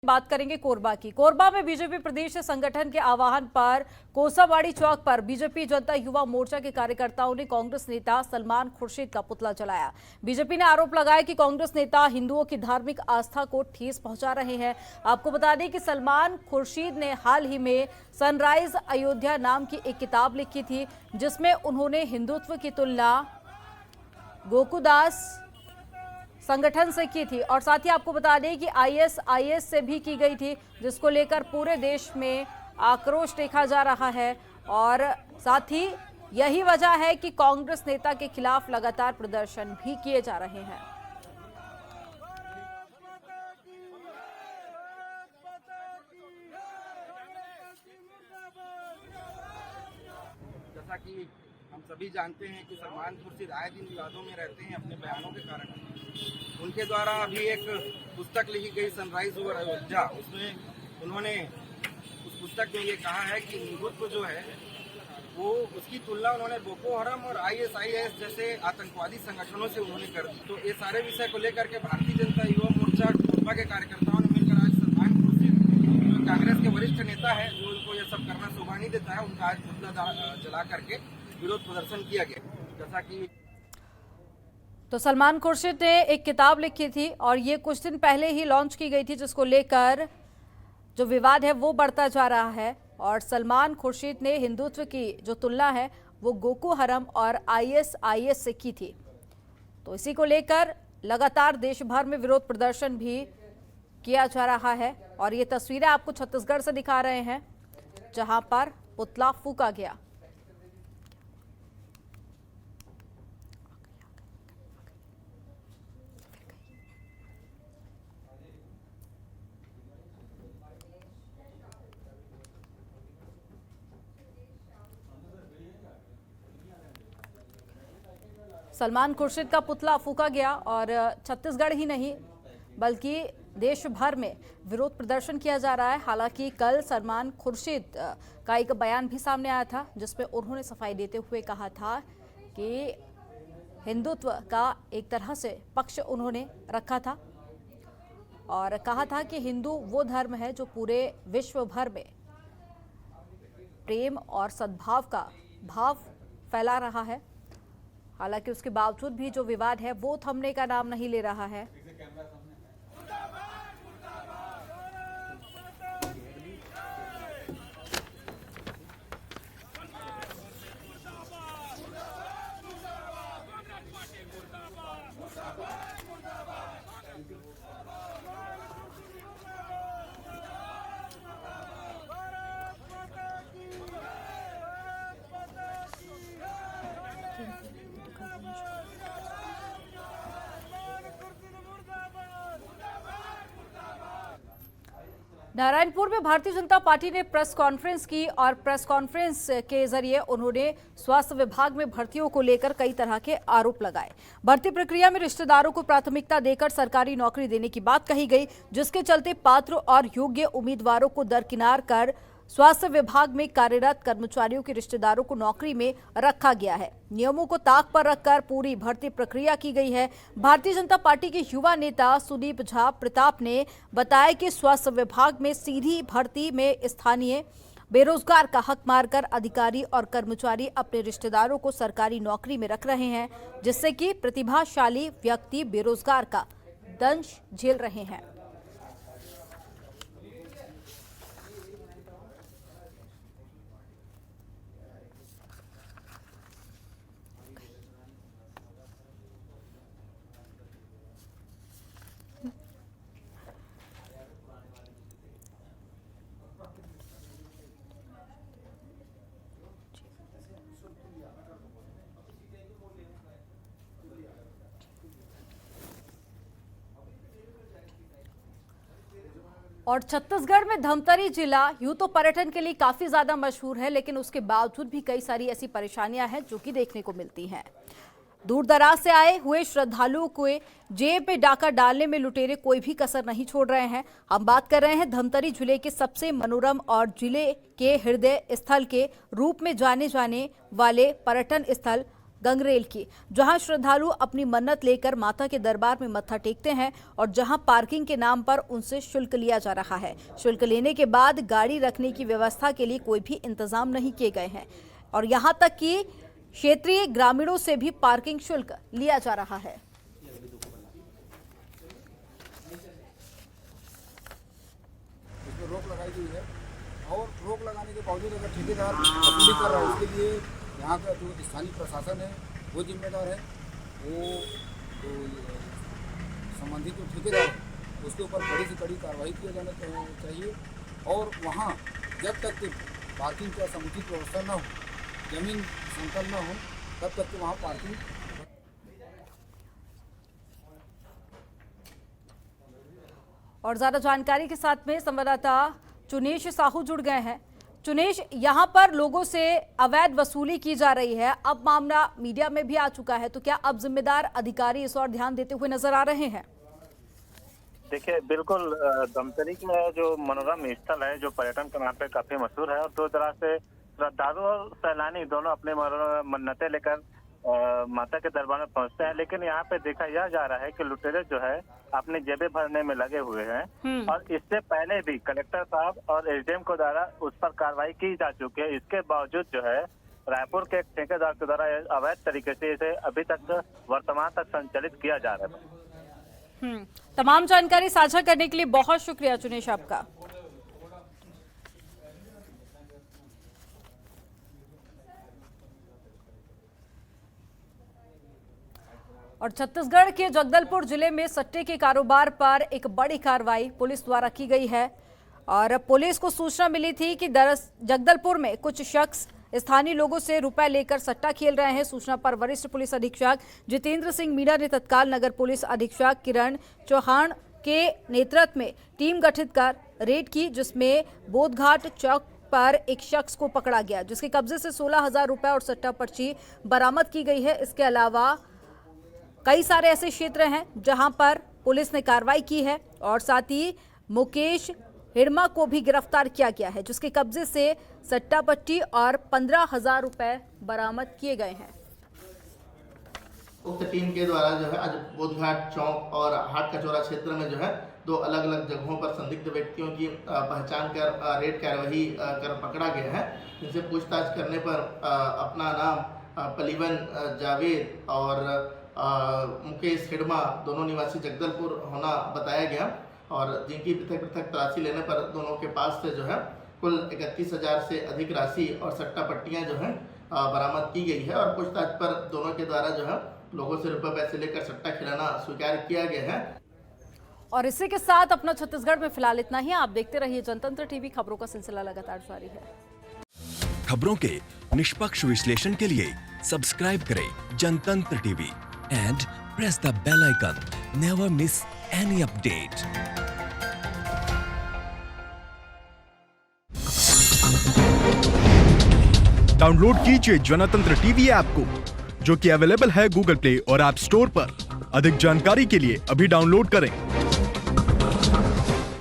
बात करेंगे कोरबा की। कोरबा में बीजेपी प्रदेश संगठन के आह्वान पर कोसावाड़ी चौक पर बीजेपी जनता युवा मोर्चा के कार्यकर्ताओं ने कांग्रेस नेता सलमान खुर्शीद का पुतला जलाया। बीजेपी ने आरोप लगाया कि कांग्रेस नेता हिंदुओं की धार्मिक आस्था को ठेस पहुंचा रहे हैं। आपको बता दें कि सलमान खुर्शीद ने हाल ही में सनराइज अयोध्या नाम की एक किताब लिखी थी, जिसमें उन्होंने हिंदुत्व की तुलना गोकुदास संगठन से की थी और साथ ही आपको बता दें कि आईएसआईएस से भी की गई थी, जिसको लेकर पूरे देश में आक्रोश देखा जा रहा है। और साथ ही यही वजह है कि कांग्रेस नेता के खिलाफ लगातार प्रदर्शन भी किए जा रहे हैं। जैसा कि हम सभी जानते हैं कि सलमान खुर्शीद आए दिन विवादों में रहते हैं अपने बयानों के कारण। उनके द्वारा अभी एक पुस्तक लिखी गई सनराइज ओवर अयोध्या, उसमें उन्होंने उस पुस्तक में ये कहा है कि हिंदुत्व जो है वो उसकी तुलना उन्होंने बोको हराम और आईएसआईएस जैसे आतंकवादी संगठनों से उन्होंने कर दी। तो ये सारे विषय को लेकर के भारतीय जनता युवा मोर्चा कोरबा के कार्यकर्ताओं ने मिलकर आज सलमान खुर्शीद जो कांग्रेस के वरिष्ठ नेता है, जो उनको ये सब करना शोभा नहीं देता है, उनका आज पुतला जला करके विरोध प्रदर्शन किया गया। जैसा कि तो सलमान खुर्शीद ने एक किताब लिखी थी और ये कुछ दिन पहले ही लॉन्च की गई थी, जिसको लेकर जो विवाद है वो बढ़ता जा रहा है। और सलमान खुर्शीद ने हिंदुत्व की जो तुलना है वो गोको हरम और आईएसआईएस से की थी। तो इसी को लेकर लगातार देश भर में विरोध प्रदर्शन भी किया जा रहा है। और ये तस्वीरें आपको छत्तीसगढ़ से दिखा रहे हैं, जहां पर पुतला फूंका गया। सलमान खुर्शीद का पुतला फूंका गया और छत्तीसगढ़ ही नहीं बल्कि देश भर में विरोध प्रदर्शन किया जा रहा है। हालांकि कल सलमान खुर्शीद का एक बयान भी सामने आया था, जिसमें उन्होंने सफाई देते हुए कहा था कि हिंदुत्व का एक तरह से पक्ष उन्होंने रखा था और कहा था कि हिंदू वो धर्म है जो पूरे विश्व भर में प्रेम और सद्भाव का भाव फैला रहा है। हालांकि उसके बावजूद भी जो विवाद है वो थमने का नाम नहीं ले रहा है। नारायणपुर में भारतीय जनता पार्टी ने प्रेस कॉन्फ्रेंस की और प्रेस कॉन्फ्रेंस के जरिए उन्होंने स्वास्थ्य विभाग में भर्तियों को लेकर कई तरह के आरोप लगाए। भर्ती प्रक्रिया में रिश्तेदारों को प्राथमिकता देकर सरकारी नौकरी देने की बात कही गई, जिसके चलते पात्र और योग्य उम्मीदवारों को दरकिनार कर स्वास्थ्य विभाग में कार्यरत कर्मचारियों के रिश्तेदारों को नौकरी में रखा गया है। नियमों को ताक पर रखकर पूरी भर्ती प्रक्रिया की गई है। भारतीय जनता पार्टी के युवा नेता सुदीप झा प्रताप ने बताया कि स्वास्थ्य विभाग में सीधी भर्ती में स्थानीय बेरोजगार का हक मारकर अधिकारी और कर्मचारी अपने रिश्तेदारों को सरकारी नौकरी में रख रहे हैं, जिससे कि प्रतिभाशाली व्यक्ति बेरोजगार का दंश झेल रहे हैं। और छत्तीसगढ़ में धमतरी जिला यूं तो पर्यटन के लिए काफी ज्यादा मशहूर है, लेकिन उसके बावजूद भी कई सारी ऐसी परेशानियां हैं जो कि देखने को मिलती हैं। दूर दराज से आए हुए श्रद्धालुओं को जेब में डाका डालने में लुटेरे कोई भी कसर नहीं छोड़ रहे हैं। हम बात कर रहे हैं धमतरी जिले के सबसे मनोरम और जिले के हृदय स्थल के रूप में जाने जाने वाले पर्यटन स्थल गंगरेल की, जहां श्रद्धालु अपनी मन्नत लेकर माता के दरबार में मत्था टेकते हैं और जहां पार्किंग के नाम पर उनसे शुल्क लिया जा रहा है। शुल्क लेने के बाद गाड़ी रखने की व्यवस्था के लिए कोई भी इंतजाम नहीं किए गए हैं और यहां तक कि क्षेत्रीय ग्रामीणों से भी पार्किंग शुल्क लिया जा रहा है। इसमें रोक लगाई गई है और रोक लगाने के बावजूद अगर ठेकेदार वसूली कर रहा है, इसके लिए यहाँ का जो स्थानीय प्रशासन है वो जिम्मेदार है। वो जो संबंधित जो ठेकेदार है उसके ऊपर कड़ी से कड़ी कार्रवाई किया जाना चाहिए और वहाँ जब तक कि पार्किंग का समुचित व्यवस्था न हो, जमीन समतल न हो, तब तक कि वहाँ पार्किंग। और ज्यादा जानकारी के साथ में संवाददाता चुनेश साहू जुड़ गए हैं। चुनेश, यहां पर लोगों से अवैध वसूली की जा रही है, अब मामला मीडिया में भी आ चुका है, तो क्या अब जिम्मेदार अधिकारी इस ओर ध्यान देते हुए नजर आ रहे हैं? देखिए, बिल्कुल धमतरी का जो मनोरम स्थल है, जो पर्यटन के नाम पे काफी मशहूर है और दूर दराज से श्रद्धालु और सैलानी दोनों अपने मन्नतें लेकर माता के दरबार में पहुंचते हैं। लेकिन यहाँ पे देखा यह जा रहा है कि लुटेरे जो है अपने जेबें भरने में लगे हुए हैं और इससे पहले भी कलेक्टर साहब और एसडीएम को द्वारा उस पर कार्रवाई की जा चुकी है। इसके बावजूद जो है रायपुर के एक ठेकेदार के द्वारा अवैध तरीके से इसे अभी तक वर्तमान तक संचालित किया जा रहा है। तमाम जानकारी साझा करने के लिए बहुत शुक्रिया चुनेश आपका। और छत्तीसगढ़ के जगदलपुर जिले में सट्टे के कारोबार पर एक बड़ी कार्रवाई पुलिस द्वारा की गई है और पुलिस को सूचना मिली थी कि जगदलपुर में कुछ शख्स स्थानीय लोगों से रुपए लेकर सट्टा खेल रहे हैं। सूचना पर वरिष्ठ पुलिस अधीक्षक जितेंद्र सिंह मीणा ने तत्काल नगर पुलिस अधीक्षक किरण चौहान के नेतृत्व में टीम गठित कर रेड की, जिसमें बोधघाट चौक पर एक शख्स को पकड़ा गया, जिसके कब्जे से 16,000 रुपए और सट्टा पर्ची बरामद की गई है। इसके अलावा कई सारे ऐसे क्षेत्र हैं जहां पर पुलिस ने कार्रवाई की है और साथ ही मुकेश हिड़मा को भी गिरफ्तार किया गया है, जिसके कब्जे से सट्टा पट्टी और 15,000 रुपए बरामद किए गए हैं। उक्त टीम के द्वारा जो है आज बोधघाट चौक और हाट कचौरा क्षेत्र में जो है 2 अलग अलग जगहों पर संदिग्ध व्यक्तियों की पहचान कर रेड कार्रवाई कर पकड़ा गया है। इनसे पूछताछ करने पर अपना नाम पलीवन जावेद और मुकेश हिड़मा दोनों निवासी जगदलपुर होना बताया गया और जिनकी पृथक पृथक तलाशी लेने पर दोनों के पास से जो है कुल 31,000 से अधिक राशि और सट्टा पट्टियां जो है बरामद की गई है और पूछताछ पर दोनों के द्वारा जो है लोगों से रुपए पैसे लेकर सट्टा खिलाना स्वीकार किया गया है। और इसी के साथ अपना छत्तीसगढ़ में फिलहाल इतना ही। आप देखते रहिए जनतंत्र टीवी, खबरों का सिलसिला लगातार जारी है। खबरों के निष्पक्ष विश्लेषण के लिए सब्सक्राइब करें जनतंत्र TV and press the bell icon. Never miss any update. Download कीजिए जनतंत्र टीवी ऐप को, जो कि अवेलेबल है गूगल प्ले और ऐप स्टोर पर। अधिक जानकारी के लिए अभी डाउनलोड करें।